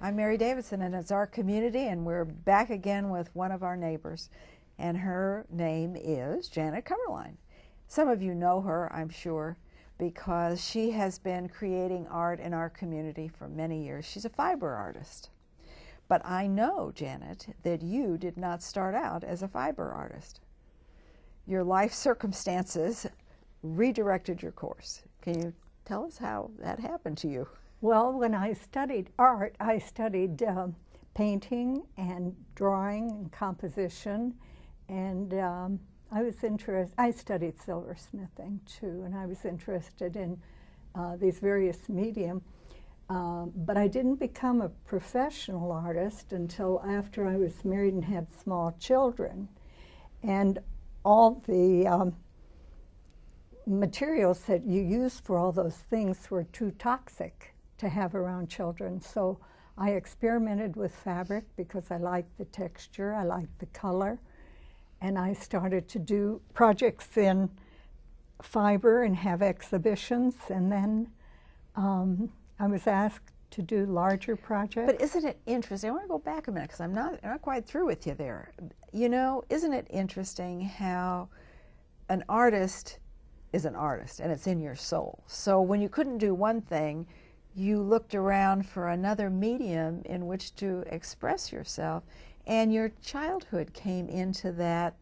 I'm Mary Davidson, and it's our community, and we're back again with one of our neighbors, and her name is Janet Kuemmerlein. Some of you know her, I'm sure, because she has been creating art in our community for many years. She's a fiber artist. But I know, Janet, that you did not start out as a fiber artist. Your life circumstances redirected your course. Can you tell us how that happened to you? Well, when I studied art, I studied painting and drawing and composition, and I studied silversmithing too, and I was interested in these various medium. But I didn't become a professional artist until after I was married and had small children. And all the materials that you use for all those things were too toxic to have around children. So I experimented with fabric because I liked the texture, I liked the color, and I started to do projects in fiber and have exhibitions, and then I was asked to do larger projects. But isn't it interesting? I want to go back a minute because I'm not quite through with you there. You know, isn't it interesting how an artist is an artist and it's in your soul? So when you couldn't do one thing, you looked around for another medium in which to express yourself, and your childhood came into that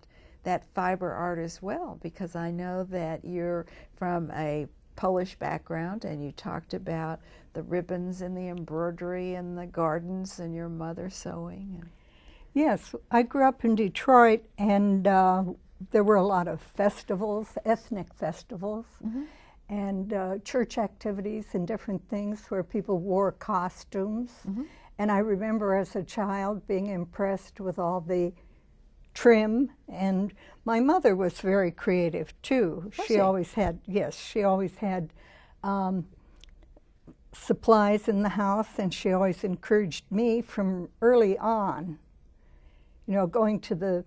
fiber art as well, because I know that you're from a Polish background, and you talked about the ribbons and the embroidery and the gardens and your mother sewing. Yes, I grew up in Detroit, and there were a lot of festivals, ethnic festivals, and church activities and different things where people wore costumes. And I remember as a child being impressed with all the trim, and my mother was very creative too. She always had, yes, she always had supplies in the house, and she always encouraged me from early on, you know, going to the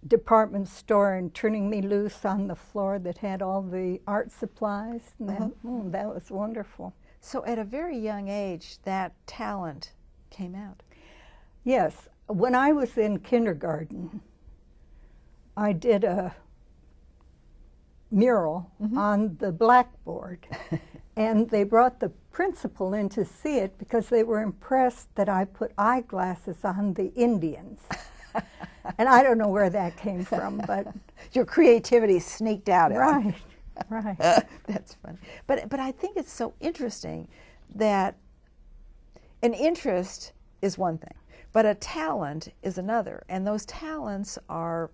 department store and turning me loose on the floor that had all the art supplies. And that was wonderful. So at a very young age, that talent came out. Yes. When I was in kindergarten, I did a mural on the blackboard, and they brought the principal in to see it because they were impressed that I put eyeglasses on the Indians. And I don't know where that came from, but your creativity sneaked out. Right, right. That's funny. But I think it's so interesting that an interest is one thing, but a talent is another, and those talents are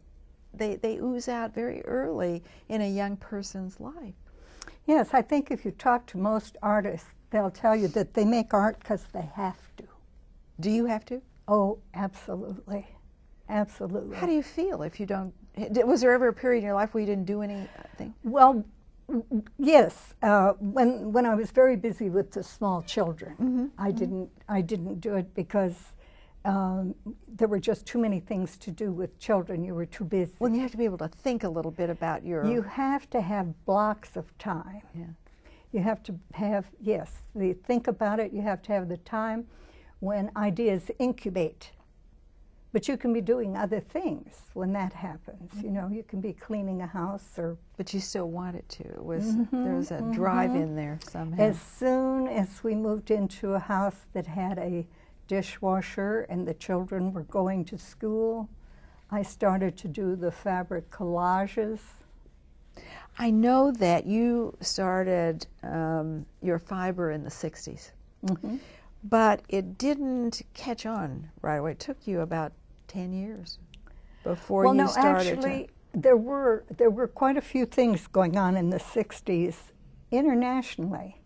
they ooze out very early in a young person's life. Yes, I think if you talk to most artists, they'll tell you that they make art because they have to. Do you have to? Oh, absolutely. Absolutely. How do you feel if you don't? Was there ever a period in your life where you didn't do anything? Well, yes. When I was very busy with the small children, I didn't do it because there were just too many things to do with children. You were too busy. Well, you have to be able to think a little bit about your... You have to have blocks of time. Yeah. You have to have, yes, think about it. You have to have the time when ideas incubate. But you can be doing other things when that happens. You know, you can be cleaning a house or... But you still wanted to. It was, there was a drive in there somehow. As soon as we moved into a house that had a dishwasher and the children were going to school, I started to do the fabric collages. I know that you started your fiber in the 60s, but it didn't catch on right away. It took you about 10 years before you started. Actually, there were quite a few things going on in the 60s internationally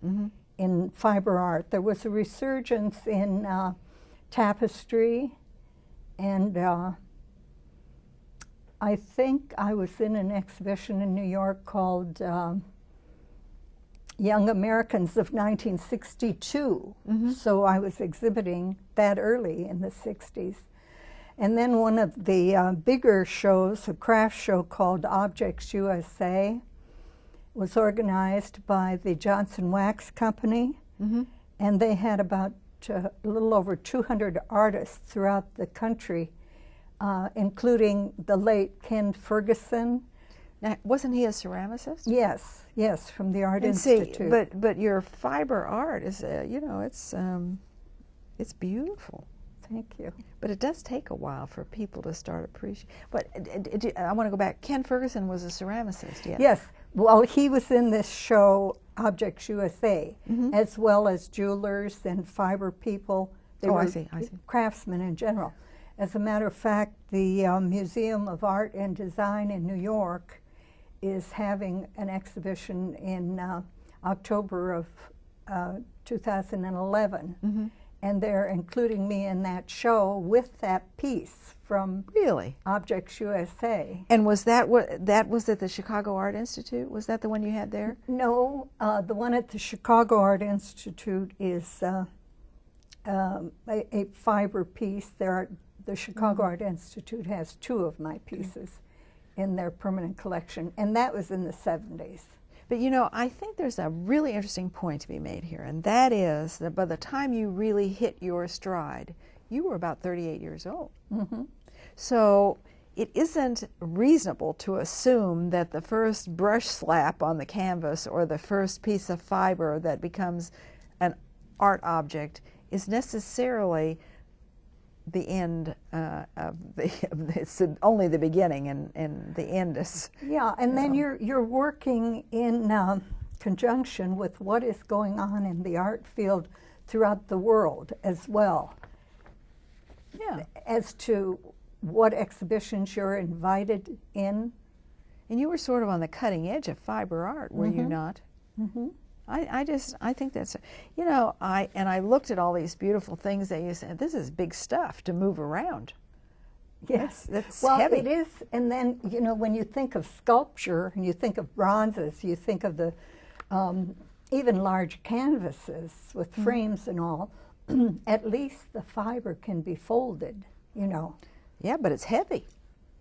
in fiber art. There was a resurgence in tapestry, and I think I was in an exhibition in New York called Young Americans of 1962. So I was exhibiting that early in the 60s. And then one of the bigger shows, a craft show called Objects USA, was organized by the Johnson Wax Company. And they had about a little over 200 artists throughout the country, including the late Ken Ferguson. Now, wasn't he a ceramicist? Yes, yes, from the Art And Institute. see, but your fiber art is, it's beautiful. Thank you. But it does take a while for people to start appreciating. But I want to go back. Ken Ferguson was a ceramicist, yes? Yes. Well, he was in this show, Objects USA, as well as jewelers and fiber people. They were I see. craftsmen in general. As a matter of fact, the Museum of Art and Design in New York is having an exhibition in October of 2011. And they're including me in that show with that piece from Really? Objects USA. And was that was at the Chicago Art Institute? Was that the one you had there? No, the one at the Chicago Art Institute is a fiber piece. The Chicago Art Institute has 2 of my pieces in their permanent collection, and that was in the 70s. But you know, I think there's a really interesting point to be made here, and that is that by the time you really hit your stride, you were about 38 years old. So it isn't reasonable to assume that the first brush slap on the canvas or the first piece of fiber that becomes an art object is necessarily the end of it's only the beginning, and the end is. Yeah, and then you're working in conjunction with what is going on in the art field throughout the world as well. Yeah. As to what exhibitions you're invited in. And you were sort of on the cutting edge of fiber art, were you not? I think that's, you know, I looked at all these beautiful things that you said, this is big stuff to move around. Yes. That's well, heavy. it is, and then, you know, when you think of sculpture and you think of bronzes, you think of the, even large canvases with frames and all, at least the fiber can be folded, you know. Yeah, but it's heavy.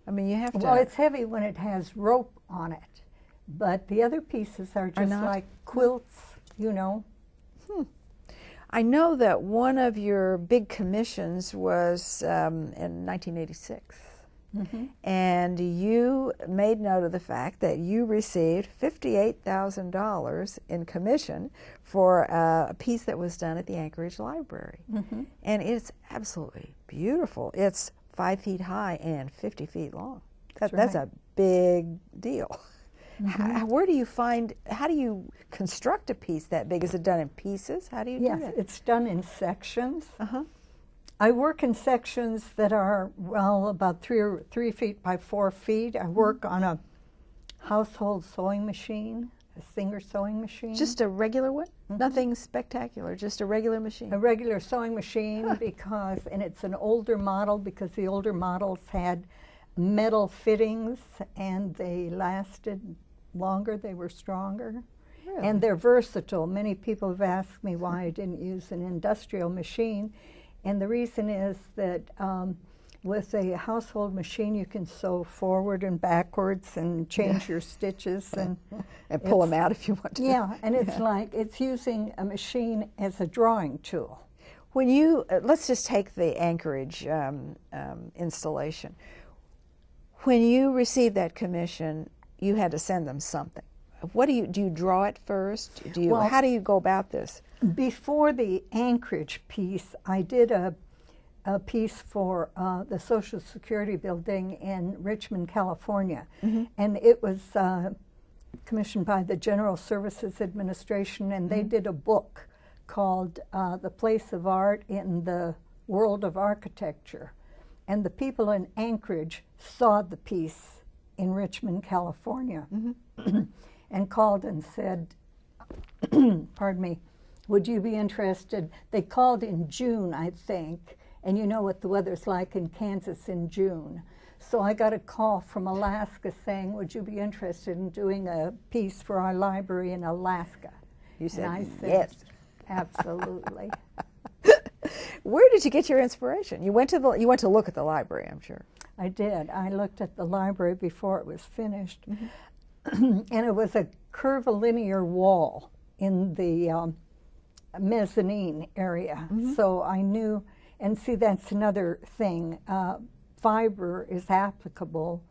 I mean, you have to. Well, it's heavy when it has rope on it. But the other pieces are just like quilts, you know. I know that one of your big commissions was in 1986. And you made note of the fact that you received $58,000 in commission for a piece that was done at the Anchorage Library. And it's absolutely beautiful. It's 5 feet high and 50 feet long. That's a big deal. Where do you find, how do you construct a piece that big? Is it done in pieces? How do you do that? Yes, it's done in sections. I work in sections that are, well, about 3 feet by 4 feet. I work on a household sewing machine, a Singer sewing machine. Just a regular one? Nothing spectacular, just a regular machine? A regular sewing machine because, and it's an older model because the older models had metal fittings and they lasted longer, they were stronger. Really? And they're versatile. Many people have asked me why I didn't use an industrial machine. And the reason is that with a household machine, you can sew forward and backwards and change your stitches and pull them out if you want to. Yeah, and it's like it's using a machine as a drawing tool. When you let's just take the Anchorage installation. When you received that commission, you had to send them something. What do you draw it first? How do you go about this? Before the Anchorage piece, I did a piece for the Social Security building in Richmond, California. And it was commissioned by the General Services Administration, and they did a book called The Place of Art in the World of Architecture. And the people in Anchorage saw the piece in Richmond, California, and called and said, pardon me, would you be interested? They called in June, I think, and you know what the weather's like in Kansas in June. So I got a call from Alaska saying, would you be interested in doing a piece for our library in Alaska? You said, and I said yes. Absolutely. Where did you get your inspiration? You went to look at the library, I'm sure. I did. I looked at the library before it was finished, and it was a curvilinear wall in the mezzanine area. So I knew, and see, that's another thing. Fiber is applicable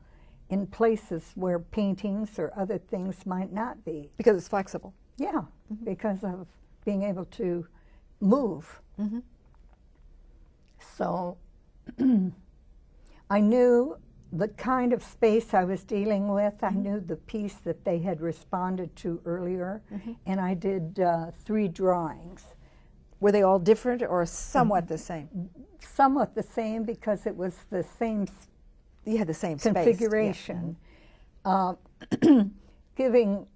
in places where paintings or other things might not be. Because it's flexible. Yeah, because of being able to move. So I knew the kind of space I was dealing with. I knew the piece that they had responded to earlier, and I did 3 drawings. Were they all different or somewhat the same? Somewhat the same because it was the same You had the same configuration, giving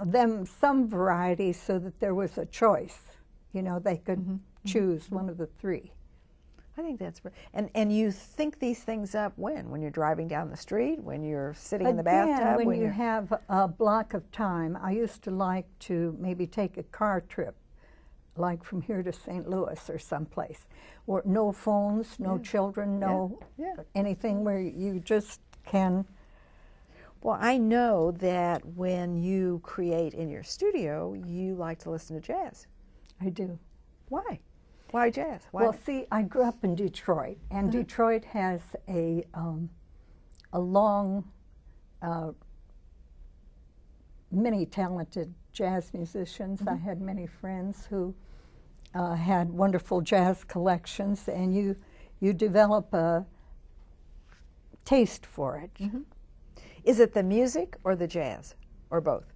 them some variety so that there was a choice. You know, they could choose one of the 3. I think that's and you think these things up when you're driving down the street, when you're sitting in the bathtub, when you have a block of time. I used to like to maybe take a car trip, like from here to St. Louis or someplace, or no phones, no children, no anything, where you just can. Well, I know that when you create in your studio, you like to listen to jazz. I do. Why? Why jazz? Why? Well, see, I grew up in Detroit, and Detroit has a long, many talented jazz musicians. I had many friends who had wonderful jazz collections, and you develop a taste for it. Is it the music or the jazz, or both?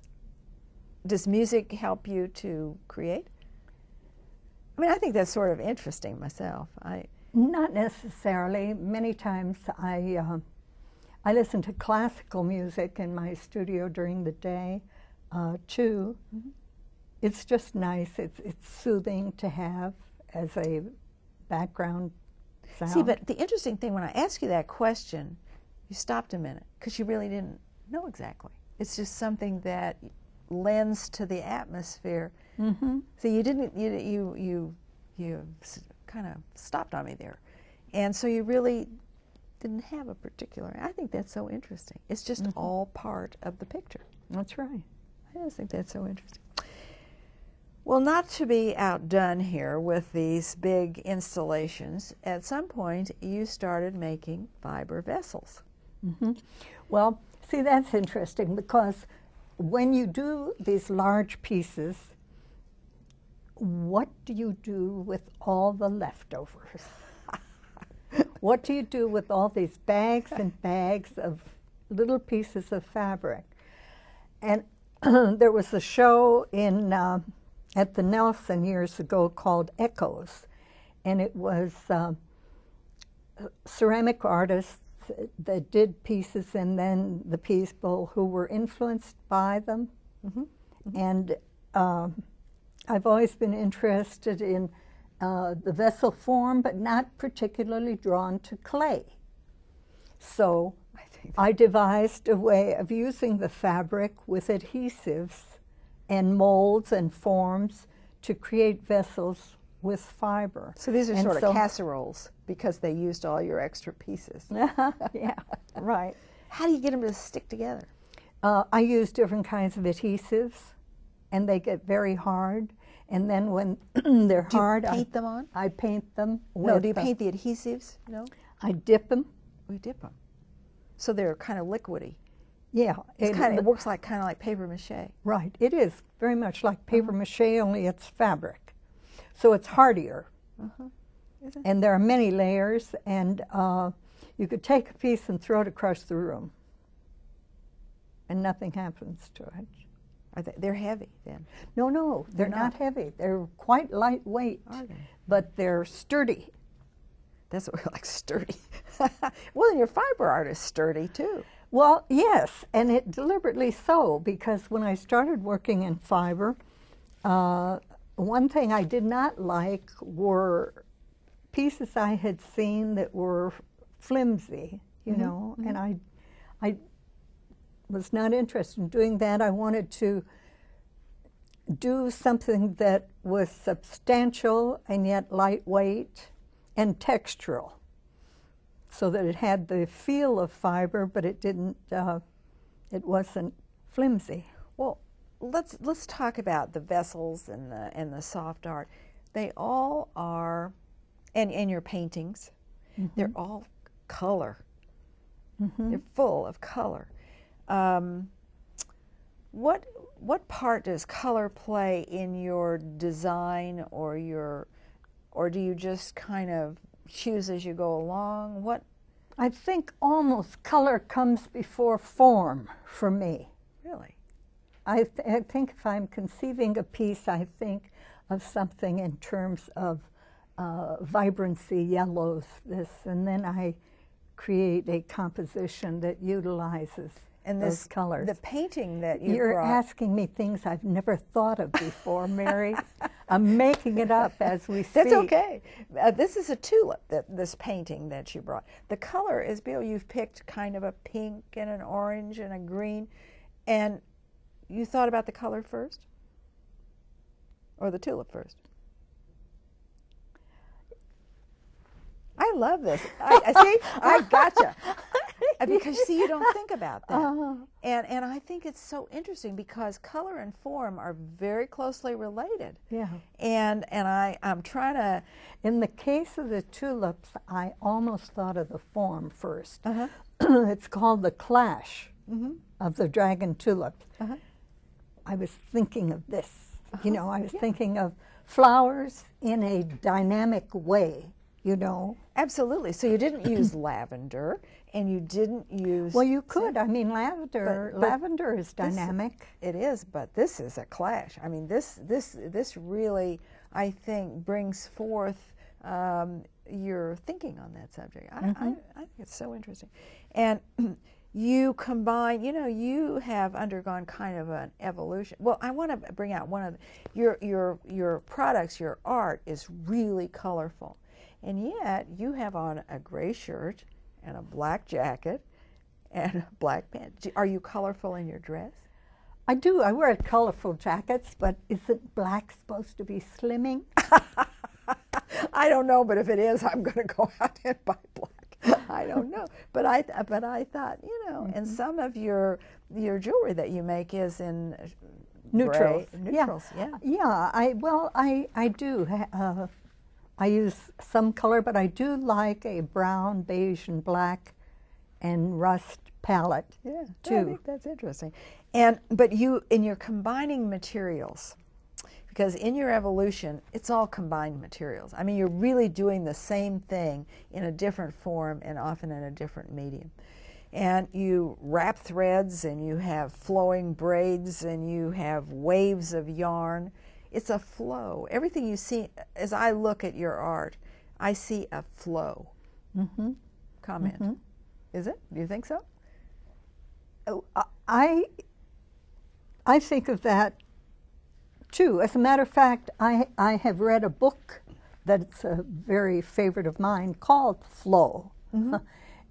Does music help you to create? I mean, I think that's sort of interesting myself. Not necessarily. Many times I listen to classical music in my studio during the day, too. It's just nice. It's soothing to have as a background sound. See, but the interesting thing, when I asked you that question, you stopped a minute because you really didn't know exactly. It's just something that lends to the atmosphere. So you didn't. You kind of stopped on me there, and so you really didn't have a particular. I think that's so interesting. It's just all part of the picture. That's right. I just think that's so interesting. Well, not to be outdone here with these big installations, at some point you started making fiber vessels. Well, see, that's interesting because when you do these large pieces, what do you do with all the leftovers? What do you do with all these bags and bags of little pieces of fabric? And there was a show in at the Nelson years ago called Echoes, and it was ceramic artists that did pieces, and then the people who were influenced by them. And I've always been interested in the vessel form, but not particularly drawn to clay. So I devised a way of using the fabric with adhesives and molds and forms to create vessels with fiber. So these are sort of casseroles because they used all your extra pieces. Yeah, right. How do you get them to stick together? I use different kinds of adhesives, and they get very hard. And then when they're hard, do you paint them on? I paint them. No, do you paint the adhesives? No? I dip them. We dip them. So they're kind of liquidy. Yeah. It works like kind of like paper mache. Right. It is very much like paper mache, only it's fabric. So it's hardier. And there are many layers, and you could take a piece and throw it across the room, and nothing happens to it. They're heavy then? No, they're not heavy. They're quite lightweight, Are they? But they're sturdy. That's what we like, sturdy. Well, then your fiber art is sturdy too. Well, yes, and it deliberately so, because when I started working in fiber, one thing I did not like were pieces I had seen that were flimsy, you know, and I was not interested in doing that. I wanted to do something that was substantial and yet lightweight and textural, so that it had the feel of fiber, but it didn't. It wasn't flimsy. Well, let's talk about the vessels and the soft art. They all are, and your paintings, they're all color. They're full of color. What part does color play in your design, or do you just kind of choose as you go along? What? I think almost color comes before form for me. Really? I think if I'm conceiving a piece, I think of something in terms of vibrancy, yellows, this, and then I create a composition that utilizes those colors. The painting that you You're brought. asking me things I've never thought of before, Mary. I'm making it up as we speak. That's okay. This is a tulip, this painting that you brought. The color is beautiful. You've picked kind of a pink and an orange and a green. And you thought about the color first? Or the tulip first? I love this. I see, I gotcha. Because see, you don't think about that. And I think it's so interesting because color and form are very closely related. Yeah. And I'm trying to... In the case of the tulips, I almost thought of the form first. It's called the clash of the dragon tulips. I was thinking of this. You know, I was thinking of flowers in a dynamic way, you know. Absolutely. So you didn't use lavender, and you didn't use... Well, you could. I mean, lavender is dynamic. It is, but this is a clash. I mean, this really, I think, brings forth your thinking on that subject. I think it's so interesting. And you combine, you know, you have undergone kind of an evolution. Well, I want to bring out one of your products, your art is really colorful. And yet you have on a gray shirt and a black jacket and a black pants. Are you colorful in your dress? I do. I wear colorful jackets, but isn't black supposed to be slimming? I don't know, but if it is, I'm going to go out and buy black. I don't know, but I thought, you know, and some of your jewelry that you make is in Neutrals. Gray, neutrals. Yeah. Yeah. I do. I use some color, but I do like a brown, beige, and black, and rust palette. Yeah, too. I think that's interesting. But you're combining materials, because in your evolution, it's all combined materials. I mean, you're really doing the same thing in a different form and often in a different medium. And you wrap threads, and you have flowing braids, and you have waves of yarn. It's a flow. Everything you see, as I look at your art, I see a flow. Comment. Is it? Do you think so? I think of that too. As a matter of fact, I have read a book that's a very favorite of mine called Flow.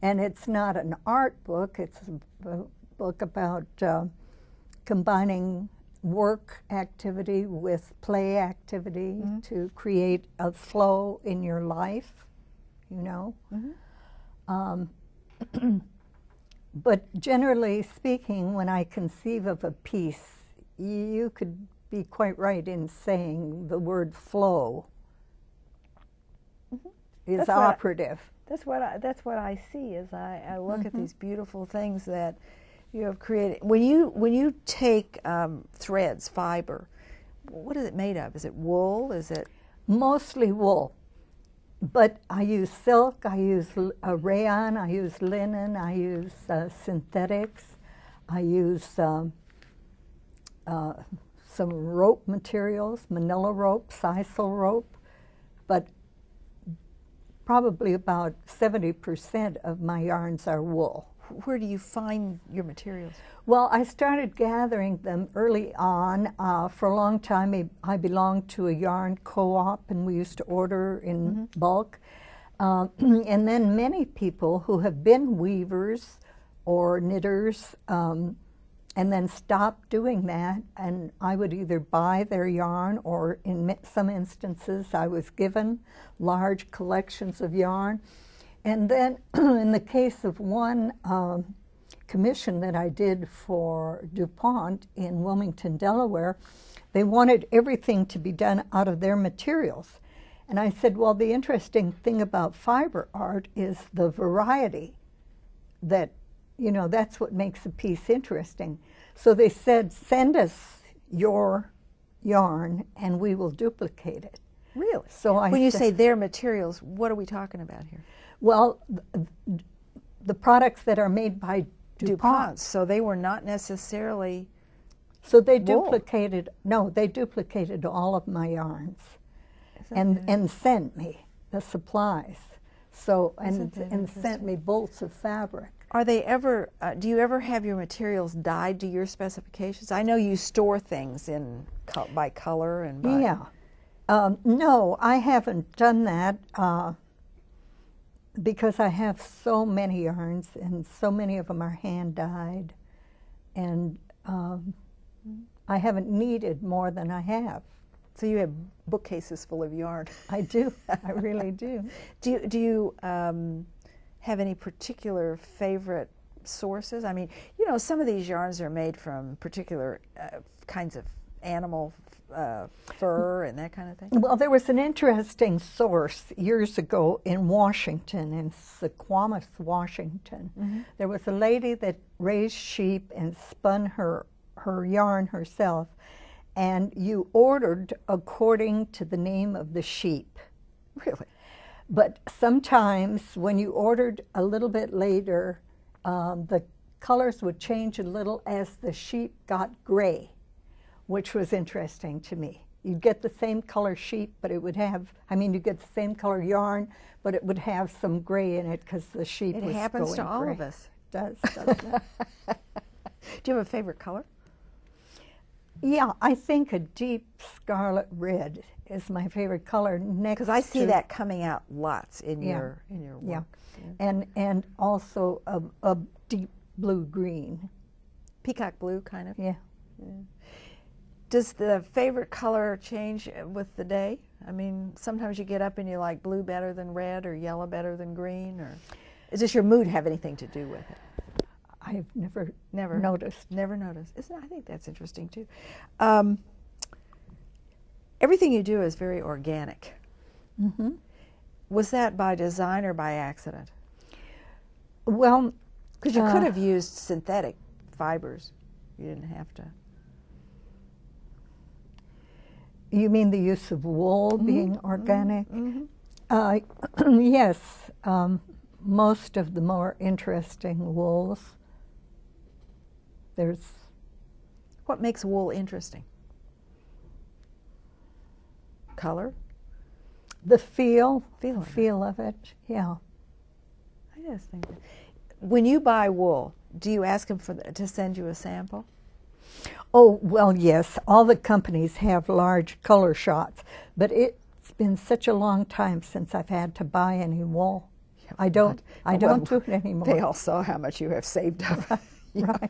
And it's not an art book, it's a book about combining work activity with play activity to create a flow in your life, you know. But generally speaking, when I conceive of a piece, you could be quite right in saying the word flow is operative. That's what I see as I look at these beautiful things that you have created. When you take threads, fiber, what is it made of? Is it wool? Is it mostly wool? But I use silk, I use rayon, I use linen, I use synthetics, I use some rope materials, manila rope, sisal rope, but probably about 70% of my yarns are wool. Where do you find your materials? Well, I started gathering them early on. For a long time, I belonged to a yarn co-op, and we used to order in bulk. And then many people who have been weavers or knitters and then stopped doing that, and I would either buy their yarn, or in some instances I was given large collections of yarn. And then in the case of one commission that I did for DuPont in Wilmington, Delaware, they wanted everything to be done out of their materials. And I said, well, the interesting thing about fiber art is the variety that, you know, that's what makes a piece interesting. So they said, send us your yarn and we will duplicate it. Really? So when you say their materials, what are we talking about here? Well, the products that are made by DuPont. So they were not necessarily So they wool. duplicated, no, they duplicated all of my yarns and sent me the supplies. So, and sent me bolts of fabric. Are they ever, do you ever have your materials dyed to your specifications? I know you store things in by color and by... Yeah. No, I haven't done that because I have so many yarns and so many of them are hand-dyed, and I haven't needed more than I have. So you have bookcases full of yarn. I do. I really do. Do you have any particular favorite sources? I mean, you know, some of these yarns are made from particular kinds of animal fur and that kind of thing. Well, there was an interesting source years ago in Washington, in Suquamish, Washington. Mm-hmm. There was a lady that raised sheep and spun her yarn herself, and you ordered according to the name of the sheep. Really? But sometimes when you ordered a little bit later, the colors would change a little as the sheep got gray, which was interesting to me. You'd get the same color sheep, but it would have, I mean, you'd get the same color yarn, but it would have some gray in it because the sheep was going gray. It happens to all of us. It does, doesn't it? Do you have a favorite color? Yeah, I think a deep scarlet red is my favorite color. Because I see that coming out lots in your work. Yeah, and also a deep blue green. Peacock blue, kind of. Yeah. Does the favorite color change with the day? I mean, sometimes you get up and you like blue better than red or yellow better than green, or does your mood have anything to do with it? I've never noticed. Never noticed. I think that's interesting too. Everything you do is very organic. Mm-hmm. Was that by design or by accident? Well, because you could have used synthetic fibers. You didn't have to. You mean the use of wool being organic? Mm-hmm. Yes. Most of the more interesting wools. What makes wool interesting? Color? The feel of it, yeah. I just think that. When you buy wool, do you ask them to send you a sample? Oh, well, yes. All the companies have large color shots, but it's been such a long time since I've had to buy any wool. Yeah, I don't do it anymore. They all saw how much you have saved up. Right.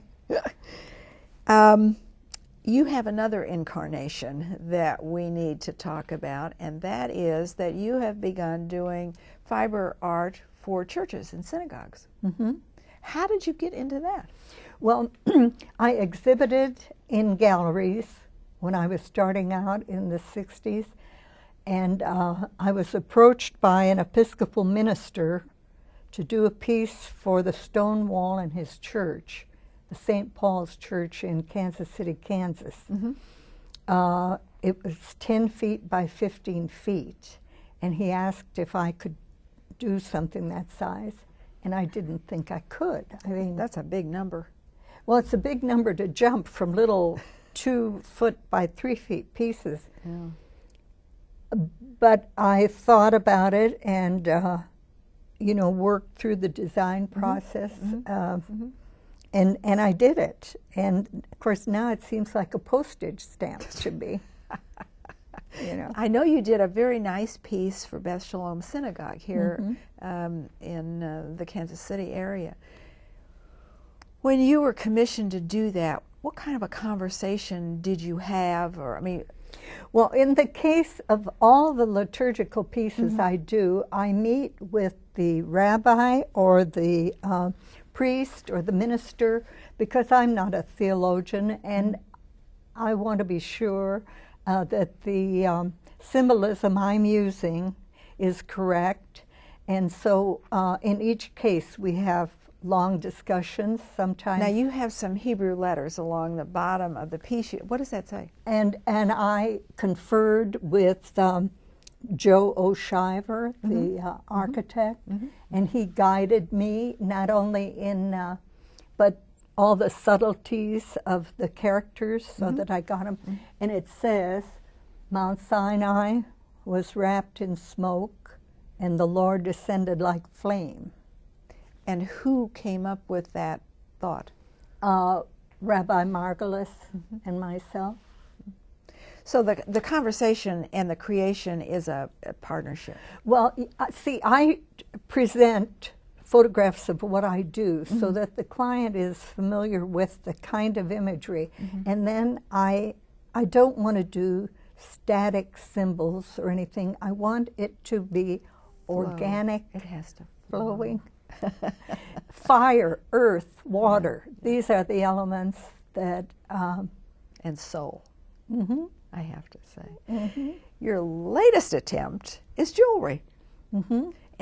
You have another incarnation that we need to talk about, and that is that you have begun doing fiber art for churches and synagogues. Mm-hmm. How did you get into that? Well, I exhibited in galleries when I was starting out in the 60s, and I was approached by an Episcopal minister to do a piece for the stone wall in his church, the St. Paul's Church in Kansas City, Kansas. Mm-hmm. It was 10 feet by 15 feet, and he asked if I could do something that size, and I didn't think I could. I mean, that's a big number. Well, it's a big number to jump from little 2 foot by 3 feet pieces. Yeah. But I thought about it and, worked through the design process. Mm-hmm. And I did it. And, of course, now it seems like a postage stamp to me. I know you did a very nice piece for Beth Shalom Synagogue here in the Kansas City area. When you were commissioned to do that, what kind of a conversation did you have? Well, in the case of all the liturgical pieces I do, I meet with the rabbi or the priest or the minister, because I'm not a theologian, and I want to be sure that the symbolism I'm using is correct. And so in each case we have long discussions sometimes. Now you have some Hebrew letters along the bottom of the piece. What does that say? And I conferred with Joe O'Shiver, the architect, and he guided me not only in, but all the subtleties of the characters so that I got them. And it says, Mount Sinai was wrapped in smoke, and the Lord descended like flame. And who came up with that thought? Rabbi Margulis and myself. So the conversation and the creation is a partnership. Well, see, I present photographs of what I do so that the client is familiar with the kind of imagery. And then I don't want to do static symbols or anything. I want it to be organic. It has to flowing. Fire, earth, water. These are the elements that... and soul, I have to say. Your latest attempt is jewelry.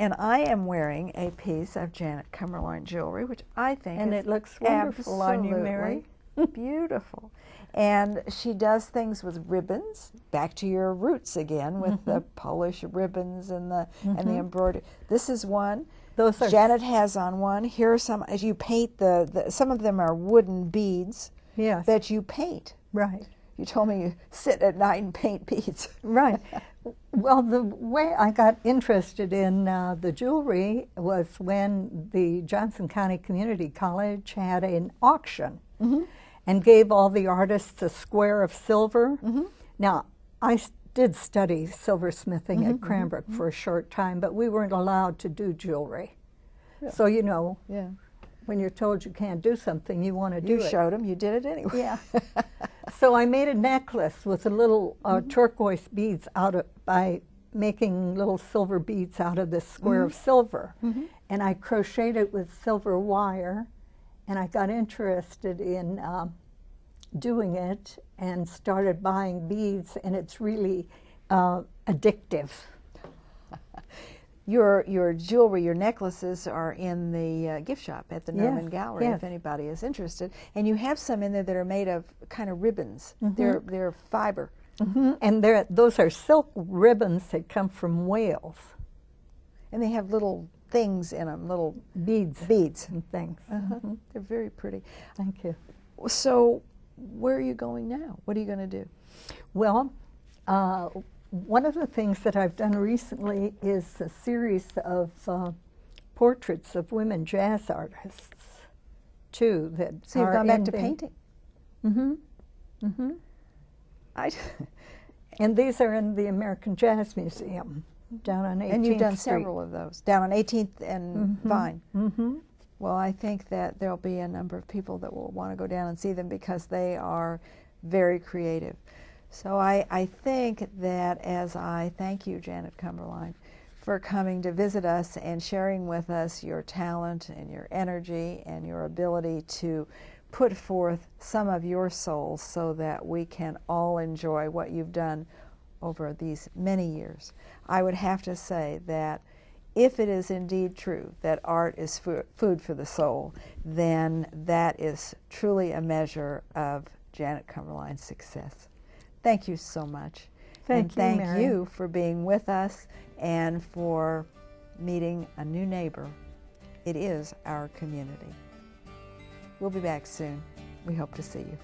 And I am wearing a piece of Janet Kuemmerlein jewelry, which I think and is it looks wonderful on you, Mary. Beautiful. And she does things with ribbons, back to your roots again, with the Polish ribbons and the embroidery. This is one. Those are Janet has on one. Here are some, as you paint some of them are wooden beads that you paint. Right. You told me you sit at night and paint beads. Right. Well, the way I got interested in the jewelry was when the Johnson County Community College had an auction and gave all the artists a square of silver. Now, I did study silversmithing at Cranbrook for a short time, but we weren't allowed to do jewelry. So, you know, when you're told you can't do something, you want to do it. You showed them, you did it anyway. Yeah. So I made a necklace with a little turquoise beads by making little silver beads out of this square of silver. And I crocheted it with silver wire, and I got interested in doing it and started buying beads, and it's really addictive. Your jewelry, your necklaces are in the gift shop at the Norman Gallery if anybody is interested. And you have some in there that are made of kind of ribbons. They're fiber. And those are silk ribbons that come from Wales. And they have little things in them, little beads and things. They're very pretty. Thank you. So where are you going now? What are you going to do? Well, one of the things that I've done recently is a series of portraits of women jazz artists, too. So you've gone back to painting? And these are in the American Jazz Museum down on 18th Street. And you've done several of those, down on 18th and Vine. Well, I think that there'll be a number of people that will want to go down and see them because they are very creative. So I think that as I thank you, Janet Kuemmerlein, for coming to visit us and sharing with us your talent and your energy and your ability to put forth some of your soul so that we can all enjoy what you've done over these many years. I would have to say that if it is indeed true that art is food for the soul, then that is truly a measure of Janet Kuemmerlein's success. Thank you so much. Thank you for being with us and for meeting a new neighbor. It is our community. We'll be back soon. We hope to see you.